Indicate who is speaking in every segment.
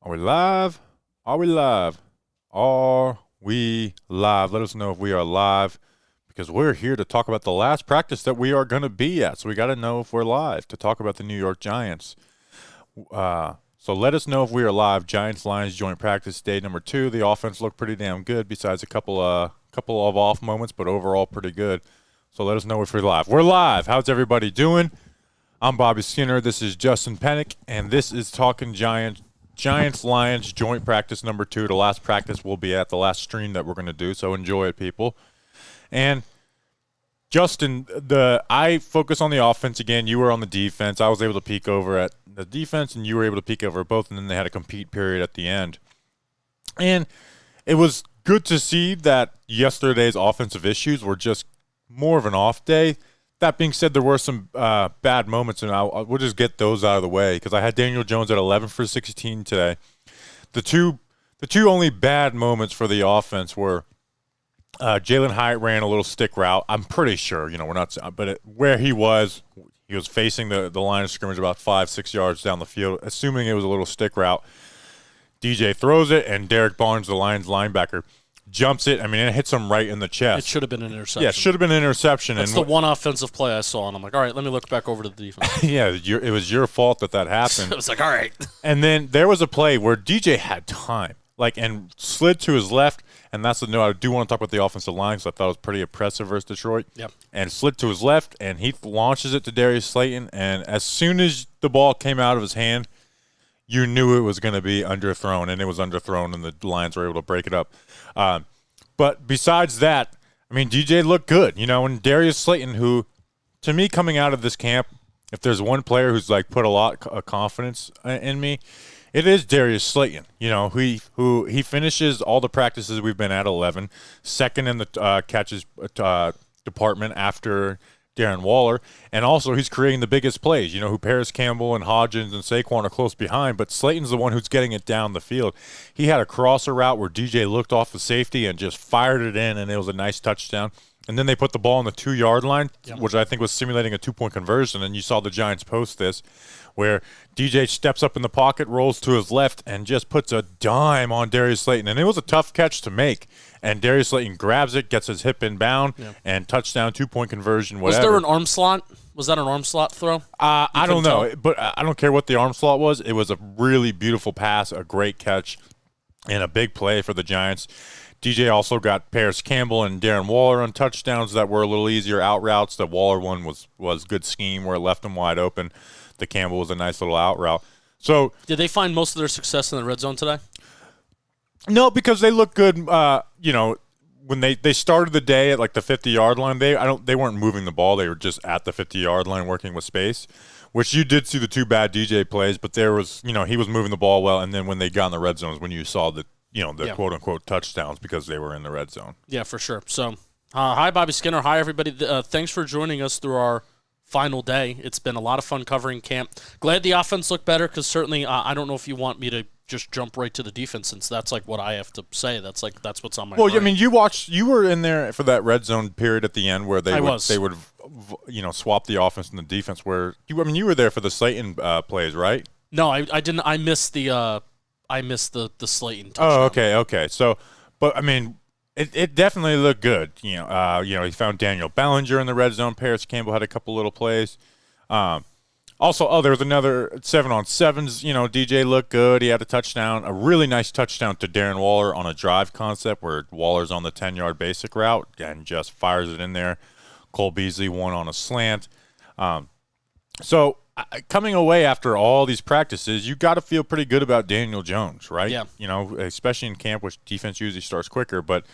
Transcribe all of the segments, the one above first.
Speaker 1: Are we live? Are we live? Are we live? Let us know if we are live because we're here to talk about the last practice that we are going to be at. So we got to know if we're live to talk about the New York Giants. So let us know if we are live. Giants-Lions joint practice day number 2. The offense looked pretty damn good besides a couple of off moments, but overall pretty good. So let us know if we're live. We're live. How's everybody doing? I'm Bobby Skinner. This is Justin Penik, and this is Talking Giants-Lions joint practice number 2. The last practice will be at the last stream that we're going to do, so enjoy it, people. And Justin, I focus on the offense again. You were on the defense. I was able to peek over at the defense, and you were able to peek over both, and then they had a compete period at the end. And it was good to see that yesterday's offensive issues were just more of an off day. That being said, there were some bad moments, and we'll just get those out of the way because I had Daniel Jones at 11 for 16 today. The two only bad moments for the offense were Jalen Hyatt ran a little stick route. I'm pretty sure, we're not, but where he was facing the line of scrimmage about 5-6 yards down the field, assuming it was a little stick route. DJ throws it, and Derek Barnes, the Lions linebacker, jumps it. I mean, it hits him right in the chest.
Speaker 2: It should have been an interception.
Speaker 1: Yeah, it should have been an interception.
Speaker 2: That's the one offensive play I saw, and I'm like, all right, let me look back over to the defense.
Speaker 1: Yeah, it was your fault that happened.
Speaker 2: I was like, all right.
Speaker 1: And then there was a play where DJ had time, and slid to his left, and that's the note. I do want to talk about the offensive line because I thought it was pretty impressive versus Detroit.
Speaker 2: Yep. And
Speaker 1: slid to his left, and he launches it to Darius Slayton, and as soon as the ball came out of his hand, you knew it was going to be underthrown, and it was underthrown, and the Lions were able to break it up. But besides that, I mean, DJ looked good, and Darius Slayton, who, to me, coming out of this camp, if there's one player who's, put a lot of confidence in me, it is Darius Slayton, who he finishes all the practices we've been at 11, second in the catches department after Darren Waller, and also he's creating the biggest plays, who Paris Campbell and Hodgins and Saquon are close behind, but Slayton's the one who's getting it down the field. He had a crosser route where DJ looked off the safety and just fired it in, and it was a nice touchdown. And then they put the ball on the 2-yard line, which I think was simulating a 2-point conversion, and you saw the Giants post this, where DJ steps up in the pocket, rolls to his left, and just puts a dime on Darius Slayton. And it was a tough catch to make. And Darius Slayton grabs it, gets his hip inbound, and touchdown, 2-point conversion, whatever.
Speaker 2: Was there an arm slot? Was that an arm slot throw?
Speaker 1: I don't know, but I don't care what the arm slot was. It was a really beautiful pass, a great catch, and a big play for the Giants. DJ also got Paris Campbell and Darren Waller on touchdowns that were a little easier out routes. The Waller one was good scheme where it left him wide open. The Campbell was a nice little out route. So
Speaker 2: did they find most of their success in the red zone today?
Speaker 1: No, because they look good. When they started the day at the 50-yard line, they weren't moving the ball. They were just at the 50-yard line working with space, which you did see the 2 bad DJ plays. But there was, he was moving the ball well. And then when they got in the red zone is when you saw the quote-unquote touchdowns because they were in the red zone.
Speaker 2: Yeah, for sure. So, hi, Bobby Skinner. Hi, everybody. Thanks for joining us through our final day. It's been a lot of fun covering camp. Glad the offense looked better because certainly I don't know if you want me to just jump right to the defense since that's what I have to say. That's what's on my mind.
Speaker 1: I mean, you were in there for that red zone period at the end where they would swap the offense and the defense where you were there for the Slayton plays, right?
Speaker 2: No, I didn't. I missed the Slayton touchdown.
Speaker 1: Oh, okay. So, but I mean, it definitely looked good. He found Daniel Bellinger in the red zone. Paris Campbell had a couple little plays. Also, there was another 7-on-7s. DJ looked good. He had a touchdown, a really nice touchdown to Darren Waller on a drive concept where Waller's on the 10-yard basic route and just fires it in there. Cole Beasley won on a slant. So coming away after all these practices, you got to feel pretty good about Daniel Jones, right?
Speaker 2: Yeah.
Speaker 1: Especially in camp, which defense usually starts quicker. But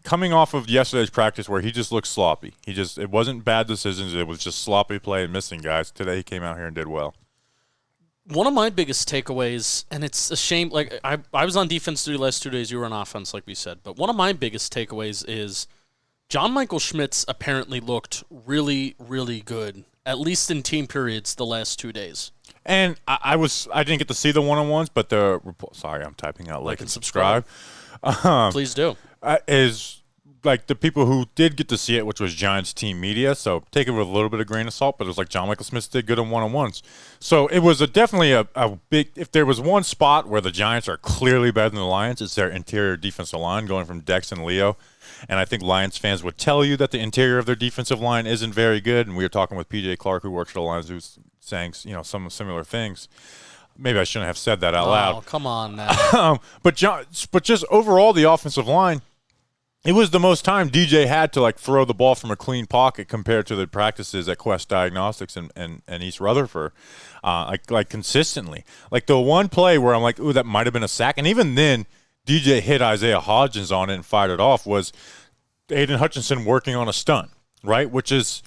Speaker 1: coming off of yesterday's practice where he just looked sloppy. It wasn't bad decisions. It was just sloppy play and missing guys. Today he came out here and did well.
Speaker 2: One of my biggest takeaways, and it's a shame, I was on defense duty last 2 days, you were on offense, like we said. But one of my biggest takeaways is John Michael Schmitz apparently looked really, really good, at least in team periods, the last 2 days.
Speaker 1: And I didn't get to see the one-on-ones, but the report. Sorry, I'm typing out like and subscribe.
Speaker 2: Please do.
Speaker 1: like the people who did get to see it, which was Giants team media, so take it with a little bit of grain of salt, but it was like John Michael Schmitz did good on one-on-ones. So it was definitely a big – if there was one spot where the Giants are clearly better than the Lions, it's their interior defensive line going from Dex and Leo. And I think Lions fans would tell you that the interior of their defensive line isn't very good, and we were talking with P.J. Clark, who works for the Lions, who's saying some similar things. Maybe I shouldn't have said that out loud.
Speaker 2: Oh, come on now.
Speaker 1: But just overall, the offensive line, it was the most time DJ had to like throw the ball from a clean pocket compared to the practices at Quest Diagnostics and East Rutherford, like consistently. Like the one play where I'm like, ooh, that might have been a sack, and even then, DJ hit Isaiah Hodgins on it and fired it off. Was Aiden Hutchinson working on a stunt, right? Which is.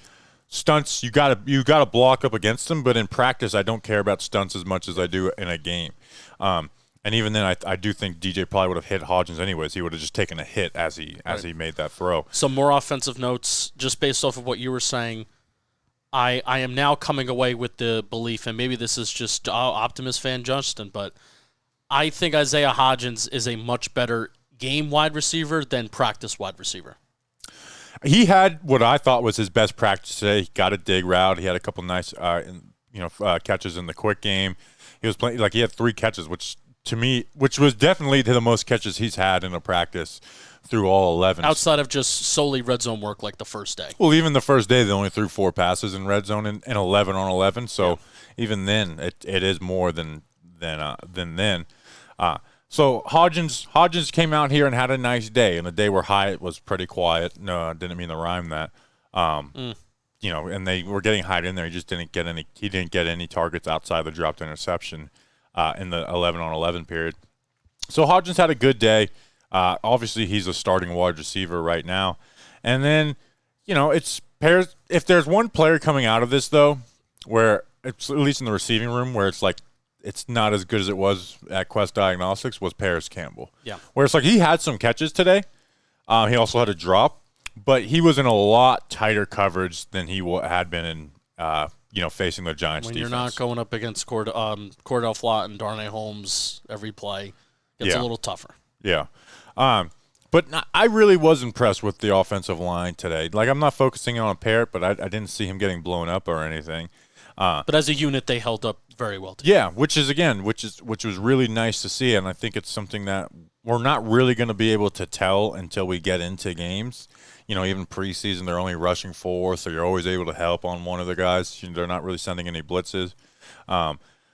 Speaker 1: Stunts, you gotta block up against them, but in practice, I don't care about stunts as much as I do in a game. And even then, I do think DJ probably would have hit Hodgins anyways. He would have just taken a hit as he made that throw.
Speaker 2: Some more offensive notes, just based off of what you were saying. I am now coming away with the belief, and maybe this is just optimist fan Justin, but I think Isaiah Hodgins is a much better game wide receiver than practice wide receiver.
Speaker 1: He had what I thought was his best practice today. He got a dig route. He had a couple nice, catches in the quick game. He was playing he had 3 catches, which was definitely the most catches he's had in a practice through all 11.
Speaker 2: Outside of just solely red zone work like the first day.
Speaker 1: Well, even the first day they only threw 4 passes in red zone and 11 on 11. So even then, it is more than then. So Hodgins came out here and had a nice day, and a day where Hyatt was pretty quiet. No, I didn't mean to rhyme that. And they were getting Hyatt in there. He just didn't get any. He didn't get any targets outside the dropped interception in the 11-on-11 period. So Hodgins had a good day. Obviously, he's a starting wide receiver right now. And then, it's pairs. If there's one player coming out of this though, where it's at least in the receiving room, where it's like. It's not as good as it was at Quest Diagnostics, was Paris Campbell. Yeah. Where it's like he had some catches today. He also had a drop, but he was in a lot tighter coverage than he had been in, facing the Giants
Speaker 2: when
Speaker 1: defense.
Speaker 2: You're not going up against Cordell Flott and Darnay Holmes every play. It's a little tougher.
Speaker 1: Yeah. But I really was impressed with the offensive line today. Like, I'm not focusing on Parrott, but I didn't see him getting blown up or anything.
Speaker 2: But as a unit, they held up very well today.
Speaker 1: Yeah, which was really nice to see, and I think it's something that we're not really going to be able to tell until we get into games. Even preseason, they're only rushing 4, so you're always able to help on one of the guys. They're not really sending any blitzes.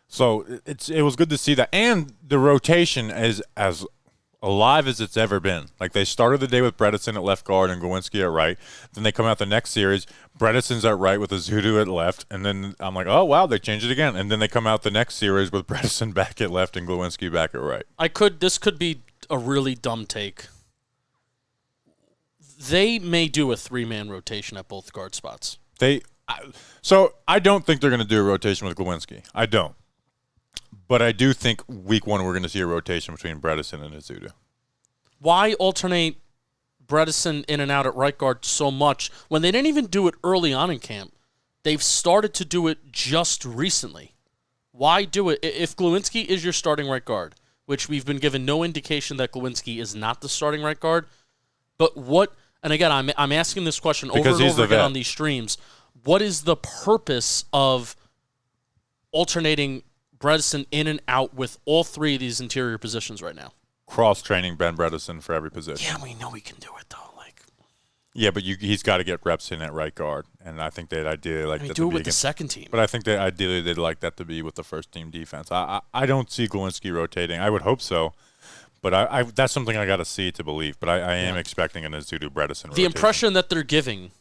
Speaker 1: So it was good to see that, and the rotation is as alive as it's ever been. Like, they started the day with Bredesen at left guard and Glowinski at right. Then they come out the next series, Bredesen's at right with Azudu at left. And then I'm like, oh, wow, they changed it again. And then they come out the next series with Bredesen back at left and Glowinski back at right.
Speaker 2: This could be a really dumb take. They may do a 3-man rotation at both guard spots.
Speaker 1: So I don't think they're going to do a rotation with Glowinski. I don't. But I do think week 1 we're going to see a rotation between Bredesen and Azudu.
Speaker 2: Why alternate Bredesen in and out at right guard so much when they didn't even do it early on in camp? They've started to do it just recently. Why do it? If Glowinski is your starting right guard, which we've been given no indication that Glowinski is not the starting right guard, but what, and again, I'm asking this question over and over again on these streams, what is the purpose of alternating Bredesen in and out with all 3 of these interior positions right now?
Speaker 1: Cross-training Ben Bredesen for every position.
Speaker 2: Yeah, we know he can do it, though.
Speaker 1: Yeah, but he's got to get reps in at right guard, and I think they'd ideally like that to
Speaker 2: do it
Speaker 1: be
Speaker 2: with the second team.
Speaker 1: But I think that ideally they'd like that to be with the first-team defense. I don't see Glowinski rotating. I would hope so, but I that's something I got to see to believe. But I am expecting an Azudu Bredesen rotation.
Speaker 2: The impression that they're giving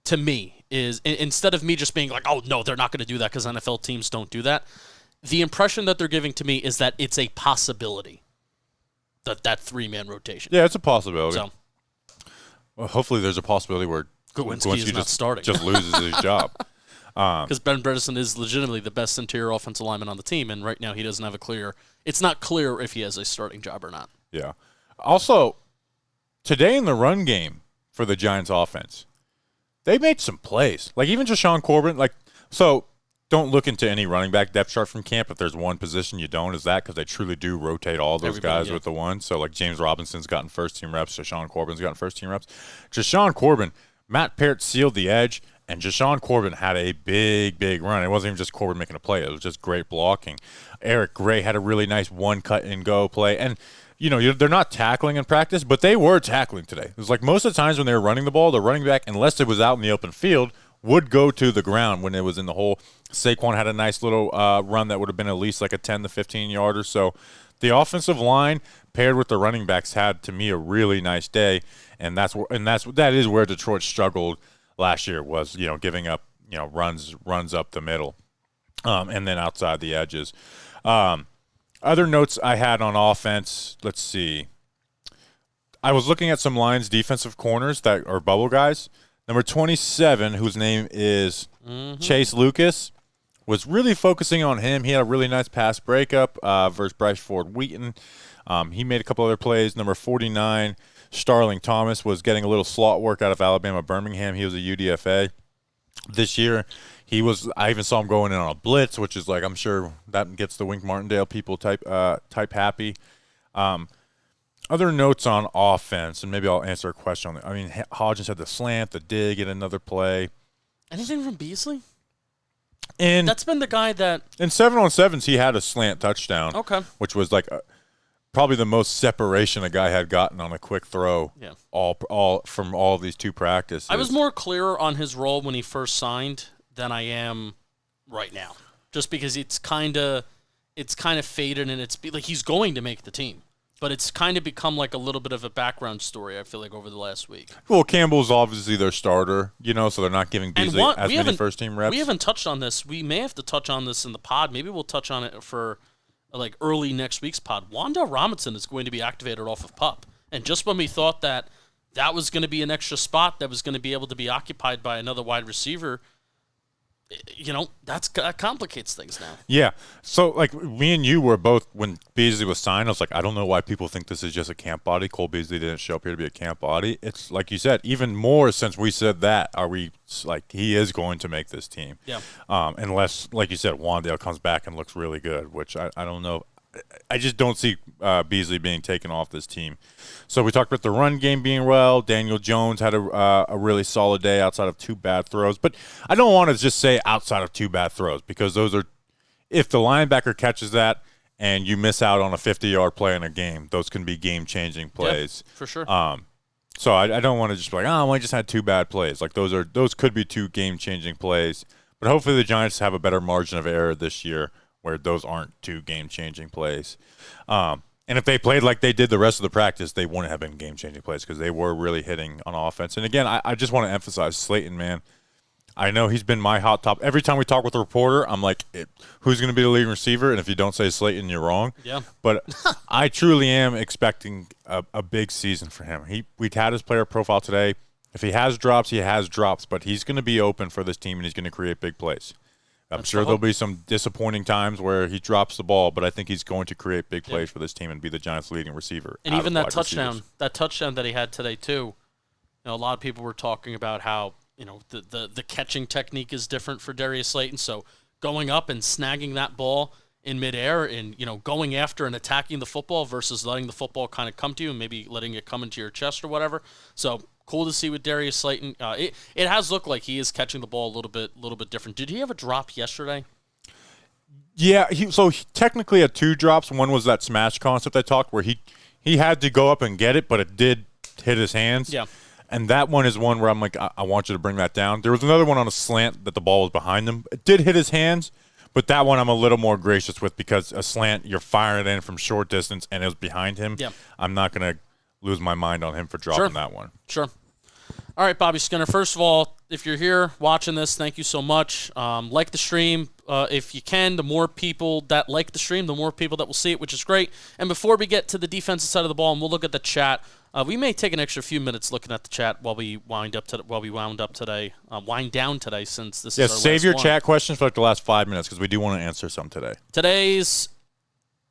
Speaker 2: to me is, instead of me just being like, oh, no, they're not going to do that because NFL teams don't do that, the impression that they're giving to me is that it's a possibility, that 3-man rotation.
Speaker 1: Yeah, it's a possibility.
Speaker 2: So,
Speaker 1: well, hopefully there's a possibility where
Speaker 2: Glowinski is not starting.
Speaker 1: Just loses his job.
Speaker 2: Because Ben Bredesen is legitimately the best interior offensive lineman on the team, and right now he doesn't have it's not clear if he has a starting job or not.
Speaker 1: Yeah. Also, today in the run game for the Giants offense, they made some plays. Like, even Jashawn Corbin, don't look into any running back depth chart from camp. If there's one position you don't, is that because they truly do rotate all those guys with the one. So, like, James Robinson's gotten first-team reps. Jashawn Corbin's gotten first-team reps. Jashawn Corbin, Matt Parrott sealed the edge, and Jashawn Corbin had a big, big run. It wasn't even just Corbin making a play. It was just great blocking. Eric Gray had a really nice one-cut-and-go play. And, they're not tackling in practice, but they were tackling today. It was like most of the times when they were running the ball, the running back, unless it was out in the open field, would go to the ground when it was in the hole. Saquon had a nice little run that would have been at least like a 10 to 15 yarder. So the offensive line paired with the running backs had, to me, a really nice day, and that is where Detroit struggled last year, was giving up runs up the middle, and then outside the edges. Other notes I had on offense. Let's see. I was looking at some Lions defensive corners that are bubble guys. Number 27, whose name is Chase Lucas, was really focusing on him. He had a really nice pass breakup versus Bryce Ford-Wheaton. He made a couple other plays. Number 49, Starling Thomas, was getting a little slot work out of Alabama Birmingham. He was a UDFA this year. I even saw him going in on a blitz, which is like, I'm sure that gets the Wink Martindale people type happy. Other notes on offense, and maybe I'll answer a question on that. I mean, Hodgins had the slant, the dig, and another play.
Speaker 2: Anything from Beasley?
Speaker 1: And
Speaker 2: that's been the guy that
Speaker 1: in 7-on-7s he had a slant touchdown.
Speaker 2: Okay.
Speaker 1: Which was like probably the most separation a guy had gotten on a quick throw.
Speaker 2: Yeah.
Speaker 1: All from all of these two practices.
Speaker 2: I was more clear on his role when he first signed than I am right now, just because it's kind of faded, and it's like he's going to make the team. But it's kind of become like a little bit of a background story, I feel like, over the last week.
Speaker 1: Well, Campbell's obviously their starter, so they're not giving Beasley as many first-team reps.
Speaker 2: We haven't touched on this. We may have to touch on this in the pod. Maybe we'll touch on it for like early next week's pod. Wan'Dale Robinson is going to be activated off of PUP. And just when we thought that was going to be an extra spot that was going to be able to be occupied by another wide receiver, that complicates things now.
Speaker 1: Yeah. So, like, me and you were both, when Beasley was signed, I was like, I don't know why people think this is just a camp body. Cole Beasley didn't show up here to be a camp body. It's, like you said, even more since we said that, he is going to make this team.
Speaker 2: Yeah.
Speaker 1: Unless, like you said, Wan'Dale comes back and looks really good, which I don't know. I just don't see Beasley being taken off this team. So we talked about the run game being well. Daniel Jones had a really solid day outside of 2 bad throws. But I don't want to just say outside of 2 bad throws, because those are – if the linebacker catches that and you miss out on a 50-yard play in a game, those can be game-changing plays.
Speaker 2: Yeah, for sure.
Speaker 1: So I don't want to just be like, I just had 2 bad plays. Like, those could be 2 game-changing plays. But hopefully the Giants have a better margin of error this year, where those aren't 2 game-changing plays. And if they played like they did the rest of the practice, they wouldn't have been game-changing plays, because they were really hitting on offense. And, again, I just want to emphasize Slayton, man. I know he's been my hot top. Every time we talk with a reporter, I'm like, who's going to be the leading receiver? And if you don't say Slayton, you're wrong.
Speaker 2: Yeah.
Speaker 1: But I truly am expecting a big season for him. We had his player profile today. If he has drops, he has drops. But he's going to be open for this team, and he's going to create big plays. I'm sure there'll be some disappointing times where he drops the ball, but I think he's going to create big plays for this team and be the Giants' leading receiver.
Speaker 2: And even that touchdown that he had today too. A lot of people were talking about how the catching technique is different for Darius Slayton. So going up and snagging that ball in midair and going after and attacking the football versus letting the football kind of come to you and maybe letting it come into your chest or whatever. So cool to see with Darius Slayton. It has looked like he is catching the ball a little bit different. Did he have a drop yesterday?
Speaker 1: Yeah, he technically had 2 drops. One was that smash concept I talked, where he had to go up and get it, but it did hit his hands.
Speaker 2: Yeah.
Speaker 1: And that one is one where I'm like, I want you to bring that down. There was another one on a slant that the ball was behind him. It did hit his hands, but that one I'm a little more gracious with, because a slant, you're firing it in from short distance, and it was behind him.
Speaker 2: Yeah.
Speaker 1: I'm not going to lose my mind on him for dropping that one.
Speaker 2: Sure. All right, Bobby Skinner. First of all, if you're here watching this, thank you so much. Like the stream if you can. The more people that like the stream, the more people that will see it, which is great. And before we get to the defensive side of the ball, and we'll look at the chat, we may take an extra few minutes looking at the chat while we wind down today, since this is our last
Speaker 1: save your
Speaker 2: one.
Speaker 1: chat questions for like the last 5 minutes, because we do want to answer some today.
Speaker 2: Today's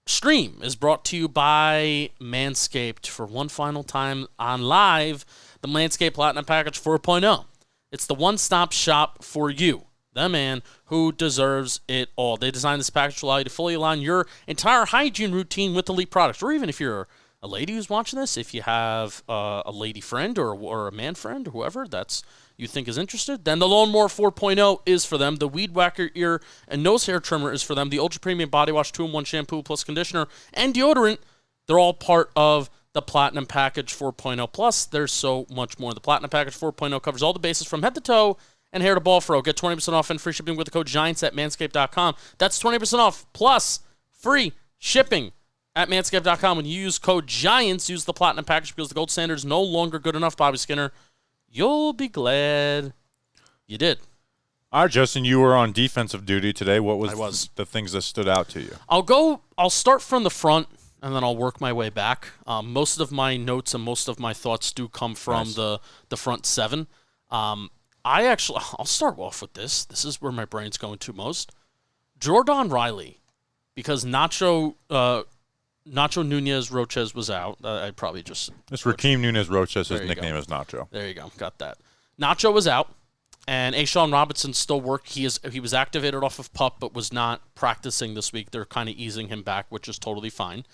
Speaker 2: stream is brought to you by Manscaped. For one final time on live, the Manscaped Platinum Package 4.0. It's the one-stop shop for you. the man who deserves it all. They designed this package to allow you to fully align your entire hygiene routine with elite products. Or even if you're a lady who's watching this, if you have a lady friend or a man friend or whoever that's you think is interested, then the Lawnmower 4.0 is for them. The Weed Whacker ear and nose hair trimmer is for them. The Ultra Premium Body Wash 2-in-1 shampoo plus conditioner and deodorant, they're all part of the Platinum Package 4.0. Plus, there's so much more. The Platinum Package 4.0 covers all the bases from head to toe and hair to ball fro. Get 20% off and free shipping with the code GIANTS at manscaped.com. That's 20% off plus free shipping at manscaped.com. When you use code GIANTS, use the Platinum Package because the gold standard is no longer good enough, Bobby Skinner. You'll be glad you did.
Speaker 1: All right, Justin, you were on defensive duty today. What
Speaker 2: I was.
Speaker 1: the things that stood out to you?
Speaker 2: I'll start from the front, and then I'll work my way back. Most of my notes and most of my thoughts do come from the front seven. I'll start off with this. This is where my brain's going to most. Jordan Riley, because Nacho Nunez Roches was out. I probably just...
Speaker 1: It's Rakeem Nunez Roches. His nickname is Nacho.
Speaker 2: There you go. Got that. Nacho was out, and A'Shawn Robinson still worked. He was activated off of PUP, but was not practicing this week. They're kind of easing him back, which is totally fine.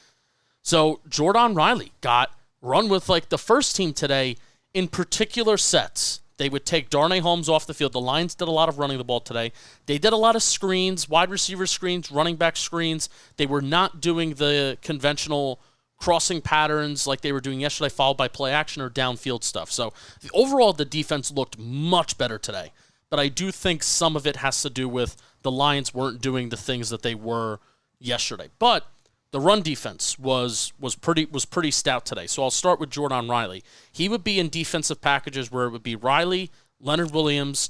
Speaker 2: So Jordan Riley got run with like the first team today in particular sets. They would take Darnay Holmes off the field. The Lions did a lot of running the ball today. They did a lot of screens, wide receiver screens, running back screens. They were not doing the conventional crossing patterns like they were doing yesterday, followed by play action or downfield stuff. So overall, the defense looked much better today. But I do think some of it has to do with the Lions weren't doing the things that they were yesterday. But the run defense was pretty stout today. So I'll start with Jordan Riley. He would be in defensive packages where it would be Riley, Leonard Williams,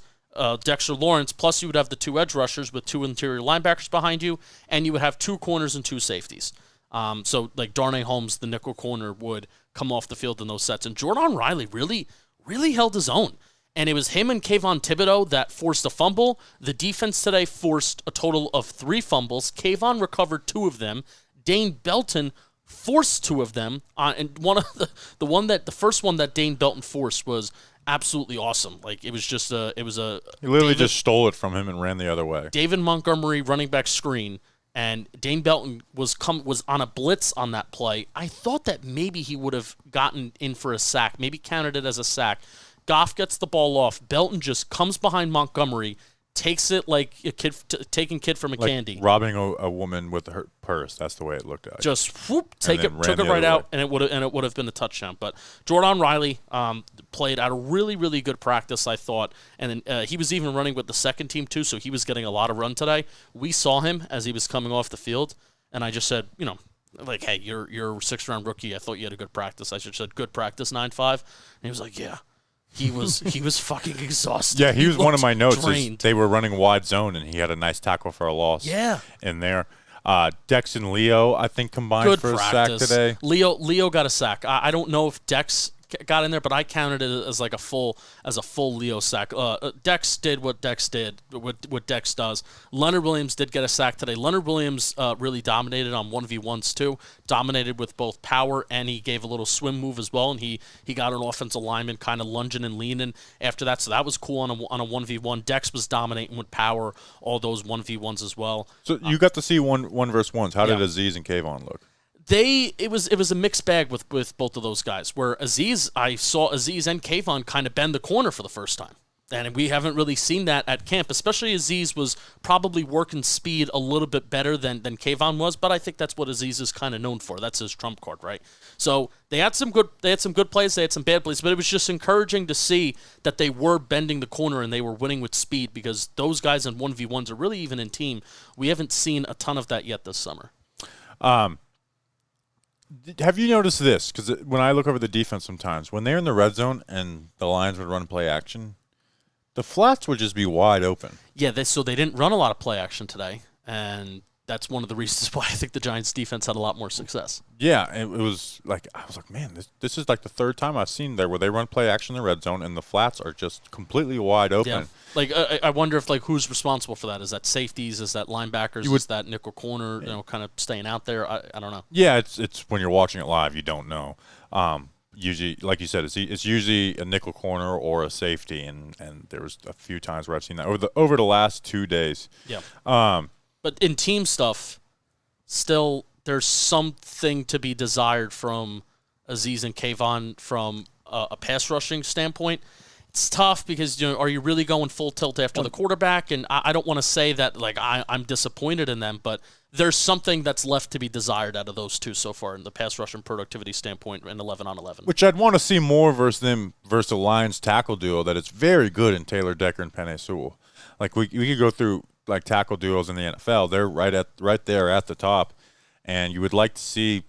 Speaker 2: Dexter Lawrence, plus you would have the two edge rushers with two interior linebackers behind you, and you would have two corners and two safeties. So like Darnay Holmes, the nickel corner, would come off the field in those sets. And Jordan Riley really held his own. And it was him and Kayvon Thibodeau that forced a fumble. The defense today forced a total of 3 fumbles. Kayvon recovered 2 of them. Dane Belton forced 2 of them, and one of the first one that Dane Belton forced was absolutely awesome. Like it was
Speaker 1: He literally just stole it from him and ran the other way.
Speaker 2: David Montgomery running back screen, and Dane Belton was on a blitz on that play. I thought that maybe he would have gotten in for a sack, maybe counted it as a sack. Goff gets the ball off. Belton just comes behind Montgomery, takes it like a kid taking kid from a candy.
Speaker 1: Robbing a woman with her purse. That's the way it looked like.
Speaker 2: Just took it right out, and it would have been a touchdown. But Jordan Riley played out a really good practice, I thought, and then he was even running with the second team too, so he was getting a lot of run today. We saw him as he was coming off the field, and I just said, like, hey, you're a 6th-round rookie. I thought you had a good practice. I should have said good practice 9-5, and he was like, yeah. He was fucking exhausted.
Speaker 1: Yeah, he was one of my notes. They were running wide zone, and he had a nice tackle for a loss.
Speaker 2: Yeah,
Speaker 1: in there. Dex and Leo, I think, combined for
Speaker 2: practice.
Speaker 1: A sack today.
Speaker 2: Leo got a sack. I don't know if Dex got in there, but I counted it as like a full Leo sack. Dex did what Dex did, what Dex does. Leonard Williams did get a sack today. Leonard Williams really dominated on 1v1s too. Dominated with both power, and he gave a little swim move as well. And he got an offensive lineman kind of lunging and leaning after that, so that was cool on a 1v1. Dex was dominating with power, all those 1v1s as well.
Speaker 1: So you got to see one versus ones. How did Aziz and Kayvon look?
Speaker 2: It was a mixed bag with both of those guys, where I saw Aziz and Kayvon kind of bend the corner for the first time. And we haven't really seen that at camp, especially Aziz was probably working speed a little bit better than Kayvon was, but I think that's what Aziz is kind of known for. That's his trump card, right? So they had some good plays, they had some bad plays, but it was just encouraging to see that they were bending the corner and they were winning with speed, because those guys in 1v1s are really even in team. We haven't seen a ton of that yet this summer.
Speaker 1: Have you noticed this? Because when I look over the defense sometimes, when they're in the red zone and the Lions would run play action, the flats would just be wide open.
Speaker 2: Yeah, so they didn't run a lot of play action today, and that's one of the reasons why I think the Giants' defense had a lot more success.
Speaker 1: Yeah, it was like, I was like, man, this is like the 3rd time I've seen there where they run play action in the red zone and the flats are just completely wide open.
Speaker 2: Yeah. Like I wonder if who's responsible for that? Is that safeties? Is that linebackers? Is that nickel corner? Kind of staying out there. I don't know.
Speaker 1: Yeah, it's when you're watching it live, you don't know. usually, like you said, it's usually a nickel corner or a safety, and there was a few times where I've seen that over the last 2 days.
Speaker 2: Yeah. But in team stuff, still there's something to be desired from Azeez and Kayvon from a pass rushing standpoint. It's tough because are you really going full tilt after the quarterback? And I don't want to say that like I'm disappointed in them, but there's something that's left to be desired out of those two so far in the pass rush and productivity standpoint in 11-on-11.
Speaker 1: Which I'd want to see more versus the Lions tackle duo that it's very good in Taylor Decker and Penei Sewell. Like we could go through like tackle duos in the NFL. They're right there at the top, and you would like to see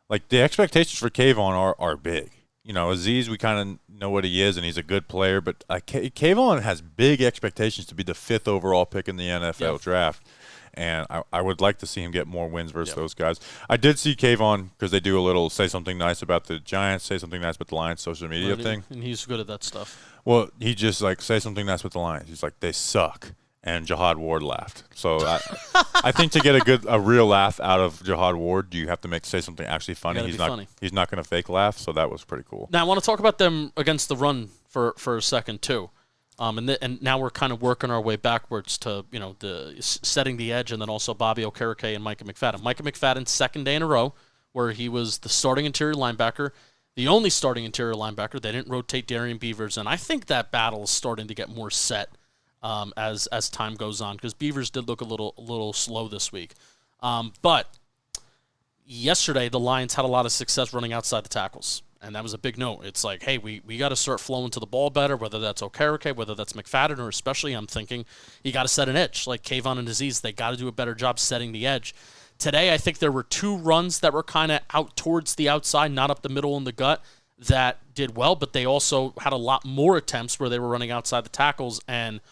Speaker 1: like the expectations for Kayvon are big. Azeez, we kind of know what he is, and he's a good player, but Kayvon has big expectations to be the 5th overall pick in the NFL draft, and I would like to see him get more wins versus those guys. I did see Kayvon, because they do a little say something nice about the Giants, say something nice about the Lions social media thing.
Speaker 2: And he's good at that stuff.
Speaker 1: Well, he just, say something nice about the Lions. He's like, they suck. And Jihad Ward laughed. So I think to get a real laugh out of Jihad Ward, you have to say something actually funny. He's not going to fake laugh. So that was pretty cool.
Speaker 2: Now I want to talk about them against the run for a second too, and now we're kind of working our way backwards to the setting the edge, and then also Bobby Okereke and Micah McFadden. Micah McFadden's second day in a row where he was the starting interior linebacker, the only starting interior linebacker. They didn't rotate Darian Beavers, and I think that battle is starting to get more set. As time goes on, because Beavers did look a little slow this week. But yesterday, the Lions had a lot of success running outside the tackles, and that was a big note. It's like, hey, we got to start flowing to the ball better, whether that's Okereke, whether that's McFadden, or especially I'm thinking you got to set an edge. Like Kayvon and Azeez, they got to do a better job setting the edge. Today, I think there were 2 runs that were kind of out towards the outside, not up the middle in the gut, that did well, but they also had a lot more attempts where they were running outside the tackles, and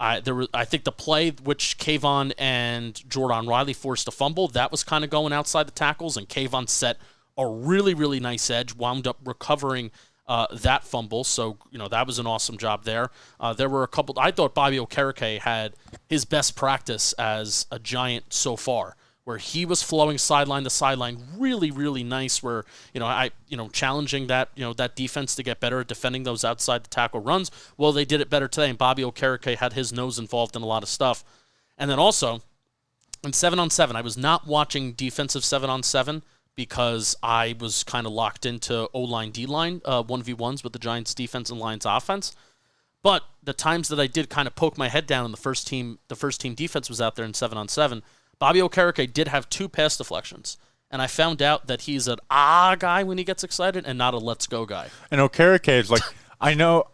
Speaker 2: I think the play which Kayvon and Jordan Riley forced a fumble, that was kind of going outside the tackles, and Kayvon set a really, really nice edge, wound up recovering that fumble. So, that was an awesome job there. There were a couple. I thought Bobby Okereke had his best practice as a Giant so far, where he was flowing sideline to sideline, really, really nice. Where challenging that that defense to get better at defending those outside the tackle runs. Well, they did it better today, and Bobby Okereke had his nose involved in a lot of stuff. And then also in 7-on-7, I was not watching defensive 7-on-7 because I was kind of locked into O-line, D-line 1v1s with the Giants defense and Lions offense. But the times that I did kind of poke my head down and the first team defense was out there in 7-on-7. Bobby Okereke did have 2 pass deflections, and I found out that he's an guy when he gets excited and not a let's go guy.
Speaker 1: And Okereke is like, I know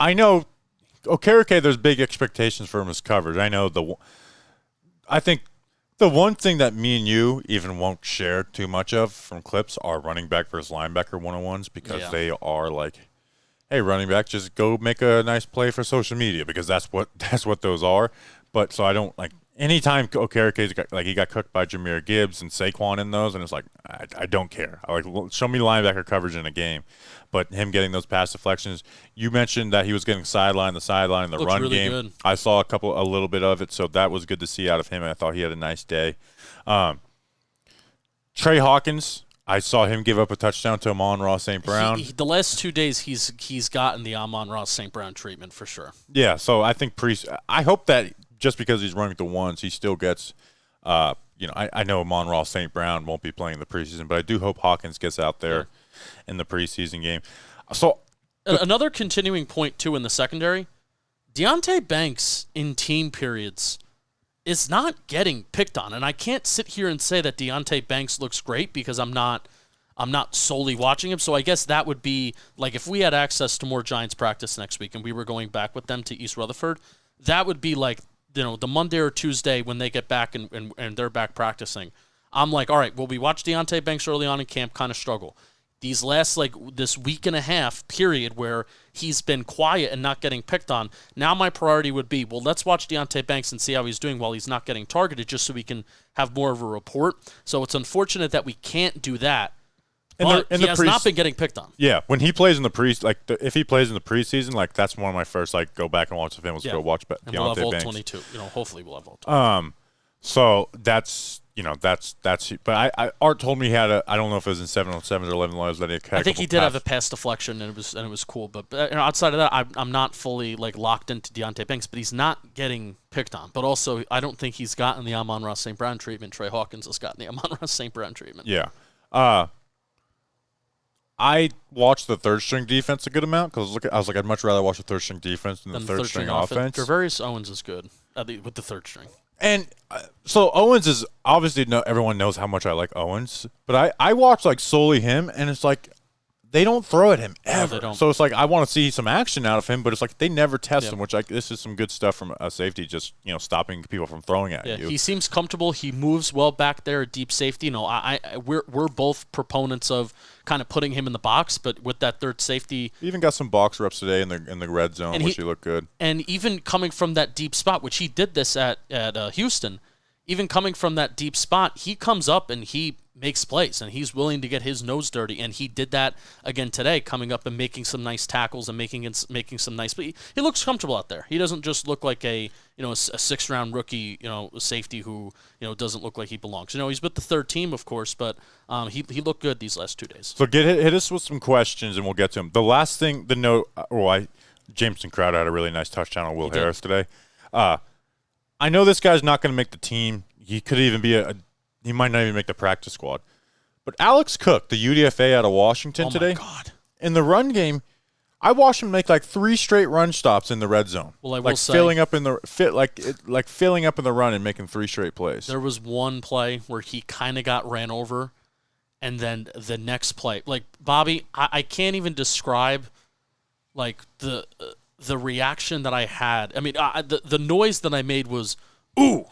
Speaker 1: Okereke, there's big expectations for him as coverage. I think the one thing that me and you even won't share too much of from clips are running back versus linebacker 1-on-1s, because they are like, hey, running back, just go make a nice play for social media, because that's what those are. But so I don't like. Anytime Okereke's he got cooked by Jahmyr Gibbs and Saquon in those, and it's like, I don't care. Show me linebacker coverage in a game. But him getting those pass deflections, you mentioned that he was getting sideline in the run
Speaker 2: really
Speaker 1: game.
Speaker 2: Good.
Speaker 1: I saw a little bit of it, so that was good to see out of him, and I thought he had a nice day. Trey Hawkins, I saw him give up a touchdown to Amon-Ra St. Brown.
Speaker 2: The last 2 days, he's gotten the Amon-Ra St. Brown treatment for sure.
Speaker 1: Yeah, so I think I hope that just because he's running the ones, he still gets, I know Amon-Ra St. Brown won't be playing the preseason, but I do hope Hawkins gets out there in the preseason game. So
Speaker 2: another continuing point, too, in the secondary, Deonte Banks in team periods is not getting picked on. And I can't sit here and say that Deonte Banks looks great because I'm not solely watching him. So I guess that would be, like, if we had access to more Giants practice next week and we were going back with them to East Rutherford, that would be like, the Monday or Tuesday when they get back and they're back practicing. I'm like, all right, well, we watched Deonte Banks early on in camp kind of struggle. These last, this week and a half period where he's been quiet and not getting picked on, now my priority would be, well, let's watch Deonte Banks and see how he's doing while he's not getting targeted, just so we can have more of a report. So it's unfortunate that we can't do that. But he has not been getting picked on.
Speaker 1: Yeah, when he plays in the if he plays in the preseason, that's one of my first go back and watch the film. Go watch Deonte
Speaker 2: Banks. We'll have all
Speaker 1: Banks.
Speaker 2: 22. Hopefully we'll have all 22.
Speaker 1: So that's that's. But Art told me he had I don't know if it was in 7 on 7 or 11 lives that he had.
Speaker 2: I think he did have a pass deflection, and it was cool. But outside of that, I'm not fully locked into Deontay Banks, but he's not getting picked on. But also, I don't think he's gotten the Amon-Ra St. Brown treatment. Trey Hawkins has gotten the Amon-Ra St. Brown treatment.
Speaker 1: Yeah. I watched the third string defense a good amount because I was like, I'd much rather watch the third string defense than the third string offense.
Speaker 2: Gervarius Owens is good with the third string.
Speaker 1: And so Owens is obviously everyone knows how much I like Owens, but I watch solely him, and it's like they don't throw at him ever.
Speaker 2: No, they don't.
Speaker 1: So it's like I want to see some action out of him, but it's like they never test him, which this is some good stuff from a safety, just stopping people from throwing at you.
Speaker 2: He seems comfortable. He moves well back there at deep safety. We're both proponents of kind of putting him in the box, but with that third safety,
Speaker 1: he even got some box reps today in the red zone, which he looked good.
Speaker 2: And even coming from that deep spot, which he did this at Houston, even coming from that deep spot, he comes up and he makes plays, and he's willing to get his nose dirty, and he did that again today, coming up and making some nice tackles and making some nice. But he looks comfortable out there. He doesn't just look like a 6th-round rookie, safety who doesn't look like he belongs. He's with the third team, of course, but he looked good these last 2 days.
Speaker 1: So hit us with some questions, and we'll get to them. The last thing, Jameson Crowder had a really nice touchdown on Will Harris today. I know this guy's not going to make the team. He could even be he might not even make the practice squad. But Alex Cook, the UDFA out of Washington today,
Speaker 2: my God.
Speaker 1: In the run game, I watched him make 3 straight run stops in the red zone.
Speaker 2: Well, I will say,
Speaker 1: filling up in the filling up in the run and making 3 straight plays.
Speaker 2: There was one play where he kind of got ran over, and then the next play, Bobby, I can't even describe the reaction that I had. I mean, the noise that I made was ooh.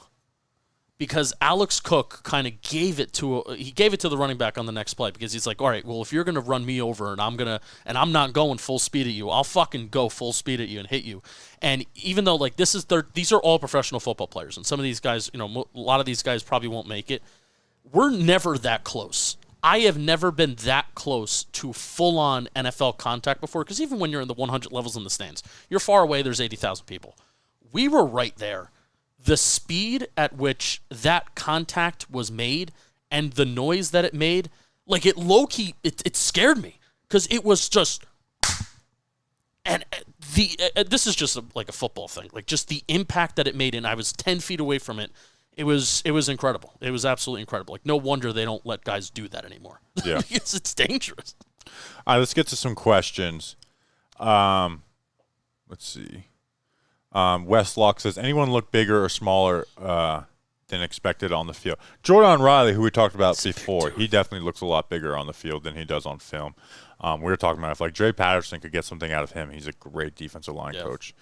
Speaker 2: Because Alex Cook kind of gave it to the running back on the next play, because he's like, all right, well, if you're gonna run me over and I'm not going full speed at you, I'll fucking go full speed at you and hit you. And even though these are all professional football players, and some of these guys, a lot of these guys probably won't make it. We're never that close. I have never been that close to full-on NFL contact before, because even when you're in the 100 levels in the stands, you're far away. There's 80,000 people. We were right there. The speed at which that contact was made and the noise that it made, it low-key, it scared me, because it was just, and this is just a football thing, just the impact that it made, and I was 10 feet away from it. It was incredible. It was absolutely incredible. No wonder they don't let guys do that anymore.
Speaker 1: Yeah,
Speaker 2: it's dangerous.
Speaker 1: All right, let's get to some questions. Let's see. Westlock says, anyone look bigger or smaller than expected on the field? Jordan Riley, who we talked about before, he definitely looks a lot bigger on the field than he does on film. We were talking about if Dre Patterson could get something out of him, he's a great defensive line coach.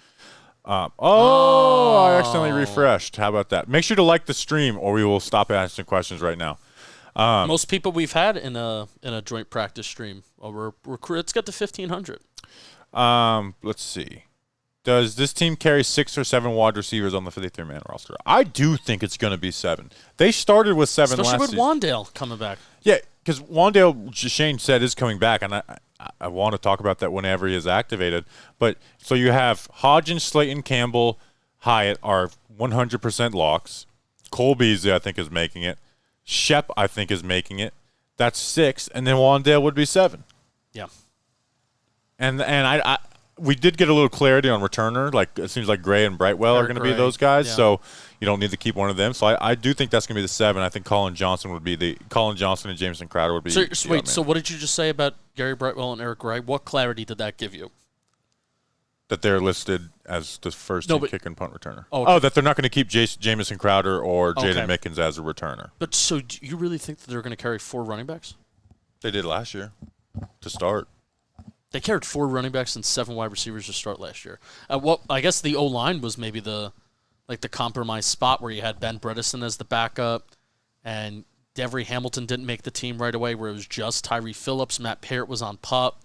Speaker 1: I accidentally refreshed. How about that? Make sure to like the stream, or we will stop asking questions right now.
Speaker 2: Most people we've had in a joint practice stream, let's get to 1,500.
Speaker 1: Let's see. Does this team carry 6 or 7 wide receivers on the 53-man roster? I do think it's going to be 7. They started with 7
Speaker 2: Especially
Speaker 1: last
Speaker 2: with
Speaker 1: season.
Speaker 2: Wandale coming back.
Speaker 1: Yeah, because Wandale, Shane said, is coming back, and I want to talk about that whenever he is activated. But so you have Hodgins, Slayton, Campbell, Hyatt are 100% locks. Cole Beasley, I think, is making it. Shep, I think, is making it. That's 6, and then Wandale would be 7.
Speaker 2: Yeah.
Speaker 1: And we did get a little clarity on returner. It seems like Gray and Brightwell are going to be those guys, so you don't need to keep one of them. So I do think that's going to be the 7. I think Colin Johnson and Jameson Crowder would be.
Speaker 2: So what did you just say about Gary Brightwell and Eric Gray? What clarity did that give you?
Speaker 1: That they're listed as the first team kick and punt returner.
Speaker 2: Okay.
Speaker 1: That they're not going to keep Jamison Crowder or Jaden Mickens as a returner.
Speaker 2: But so do you really think that they're going to carry 4 running backs?
Speaker 1: They did last year to start.
Speaker 2: They carried 4 running backs and 7 wide receivers to start last year. I guess the O-line was maybe the compromise spot where you had Ben Bredesen as the backup, and Devery Hamilton didn't make the team right away, where it was just Tyree Phillips. Matt Parrott was on PUP.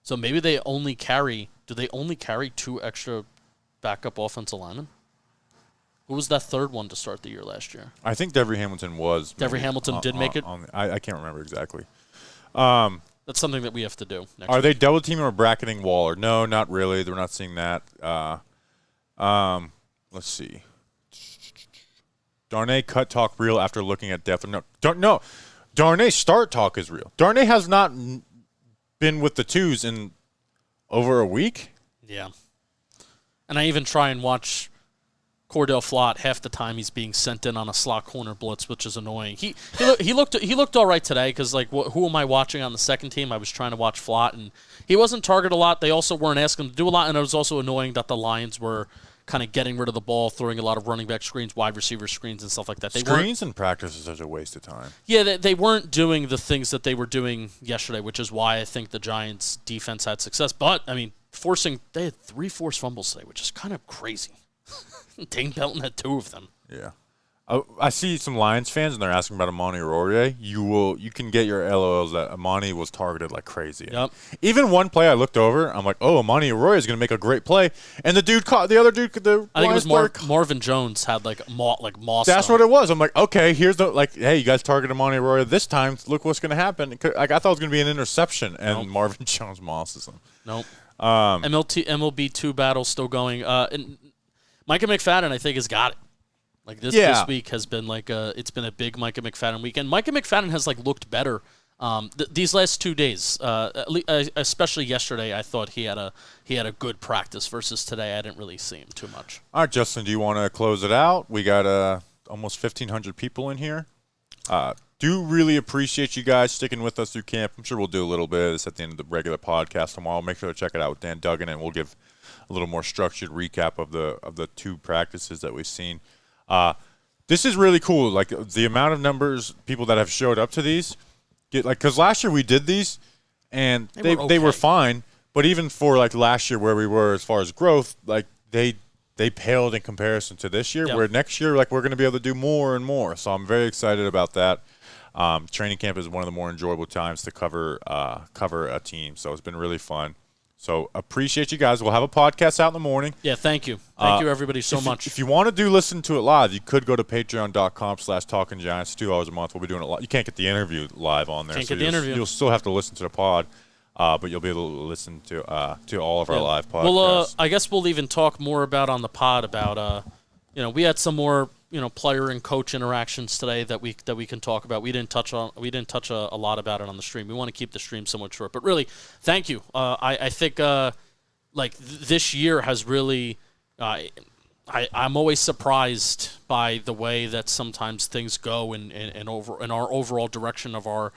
Speaker 2: So maybe they only carry 2 extra backup offensive linemen? Who was that third one to start the year last year?
Speaker 1: I think Devery Hamilton was.
Speaker 2: Devery Hamilton did make it?
Speaker 1: I can't remember exactly.
Speaker 2: That's something that we have to do next
Speaker 1: Are
Speaker 2: week.
Speaker 1: they double teaming or bracketing Waller? No, not really. They're not seeing that. Let's see. Darnay cut talk real after looking at depth? No. Darnay start talk is real. Darnay has not been with the twos in over a week.
Speaker 2: Yeah. And I even try and watch Cordell Flott. Half the time he's being sent in on a slot corner blitz, which is annoying. He looked all right today because, like, who am I watching on the second team? I was trying to watch Flott, and he wasn't targeted a lot. They also weren't asking him to do a lot, and it was also annoying that the Lions were kind of getting rid of the ball, throwing a lot of running back screens, wide receiver screens, and stuff like that.
Speaker 1: Screens in practice is such a waste of time.
Speaker 2: Yeah, they weren't doing the things that they were doing yesterday, which is why I think the Giants' defense had success. But, I mean, they had 3 forced fumbles today, which is kind of crazy. Dane Belton had 2 of them.
Speaker 1: Yeah. I see some Lions fans, and they're asking about Amani Aroye. You can get your LOLs that Amani was targeted like crazy.
Speaker 2: Yep.
Speaker 1: Even one play I looked over, I'm like, oh, Amani Aroye is going to make a great play. And the dude caught the other dude.
Speaker 2: I think it was Marvin Jones had like moss.
Speaker 1: That's what it was. I'm like, okay, here's hey, you guys targeted Amani Aroye this time. Look what's going to happen. I thought it was going to be an interception, and Marvin Jones mosses him.
Speaker 2: Nope. MLB 2 battle still going. And Micah McFadden, I think, has got it. Like this week has been it's been a big Micah McFadden weekend. Micah McFadden has looked better these last 2 days, especially yesterday. I thought he had a good practice versus today. I didn't really see him too much.
Speaker 1: All right, Justin, do you want to close it out? We got almost 1,500 people in here. Do really appreciate you guys sticking with us through camp. I'm sure we'll do a little bit of this at the end of the regular podcast tomorrow. Make sure to check it out with Dan Duggan, and we'll give a little more structured recap of the 2 practices that we've seen. This is really cool. Like the amount of people that have showed up to these, because last year we did these, and they were fine. But even for last year where we were as far as growth, they paled in comparison to this year. Yep. Where next year we're going to be able to do more and more. So I'm very excited about that. Training camp is one of the more enjoyable times to cover a team. So it's been really fun. So appreciate you guys. We'll have a podcast out in the morning.
Speaker 2: Yeah, thank you. Thank you, everybody, so much.
Speaker 1: If you want to listen to it live, you could go to patreon.com/TalkingGiants. $2 a month. We'll be doing it live. You can't get the interview live on there.
Speaker 2: Can't get the interview.
Speaker 1: You'll still have to listen to the pod, but you'll be able to listen to all of our live podcasts.
Speaker 2: Well, I guch we'll even talk more about on the pod about, we had some more, player and coach interactions today that we can talk about. We didn't touch a lot about it on the stream. We want to keep the stream somewhat short, but really, thank you. I think this year has really. I'm always surprised by the way that sometimes things go in our overall direction of our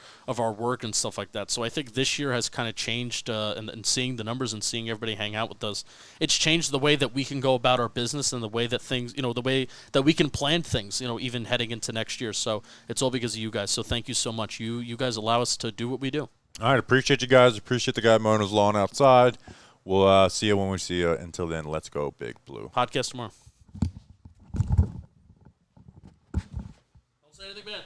Speaker 2: work and stuff like that. So I think this year has kind of changed, and seeing the numbers and seeing everybody hang out with us, it's changed the way that we can go about our business and the way that things, the way that we can plan things, even heading into next year. So it's all because of you guys. So thank you so much. You guys allow us to do what we do.
Speaker 1: All right, appreciate you guys. Appreciate the guy mowing his lawn outside. We'll see you when we see you. Until then, let's go Big Blue.
Speaker 2: Podcast tomorrow. Don't say anything bad.